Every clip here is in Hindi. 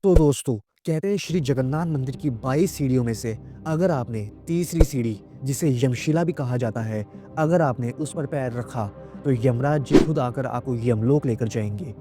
तो दोस्तों, कहते हैं श्री जगन्नाथ मंदिर की 22 सीढ़ियों में से अगर आपने तीसरी सीढ़ी, जिसे यमशिला भी कहा जाता है, अगर आपने उस पर पैर रखा तो यमराज जी खुद आकर आपको यमलोक लेकर जाएंगे।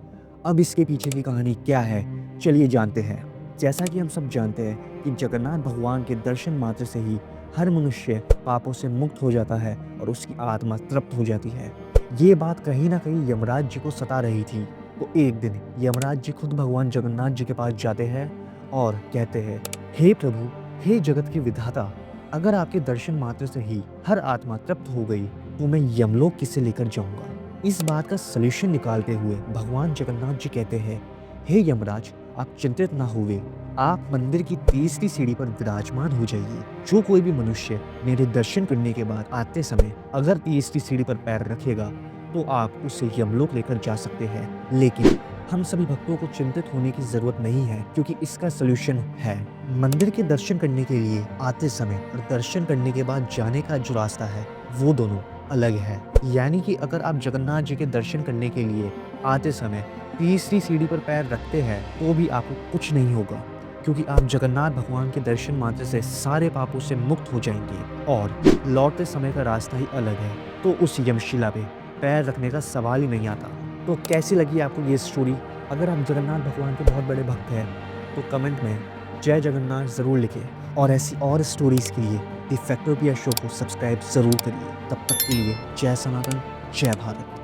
अब इसके पीछे की कहानी क्या है, चलिए जानते हैं। जैसा कि हम सब जानते हैं कि जगन्नाथ भगवान के दर्शन मात्र से ही हर मनुष्य पापों से मुक्त हो जाता है और उसकी आत्मा तृप्त हो जाती है। ये बात कहीं ना कहीं यमराज जी को सता रही थी। तो एक दिन यमराज जी खुद भगवान जगन्नाथ जी के पास जाते हैं और कहते हैं, हे प्रभु, हे जगत के विधाता, अगर आपके दर्शन मात्र से ही हर आत्मा तृप्त हो गई तो मैं यमलोक किसे लेकर जाऊंगा। इस बात का सलूशन निकालते हुए भगवान जगन्नाथ जी कहते हैं, हे यमराज, आप चिंतित ना हुए, आप मंदिर की तीसरी सीढ़ी पर विराजमान हो जाइए। जो कोई भी मनुष्य मेरे दर्शन करने के बाद आते समय अगर तीसरी सीढ़ी पर पैर रखेगा तो आप उसे यमलोक लेकर जा सकते हैं। लेकिन हम सभी भक्तों को चिंतित होने की जरूरत नहीं है, क्योंकि इसका सलूशन है। मंदिर के दर्शन करने के लिए आते समय और दर्शन करने के बाद जाने का जो रास्ता है वो दोनों अलग है। यानी कि अगर आप जगन्नाथ जी के दर्शन करने के लिए आते समय तीसरी सीढ़ी पर पैर रखते हैं तो भी आपको कुछ नहीं होगा, क्योंकि आप जगन्नाथ भगवान के दर्शन मात्र से सारे पापों से मुक्त हो जाएंगे और लौटते समय का रास्ता ही अलग है। तो उस यमशिला पे पैर रखने का सवाल ही नहीं आता। तो कैसी लगी आपको ये स्टोरी? अगर आप जगन्नाथ भगवान के बहुत बड़े भक्त हैं तो कमेंट में जय जगन्नाथ ज़रूर लिखें और ऐसी और स्टोरीज़ के लिए द फैक्टोपिया शो को सब्सक्राइब ज़रूर करिए। तब तक के लिए जय सनातन, जय भारत।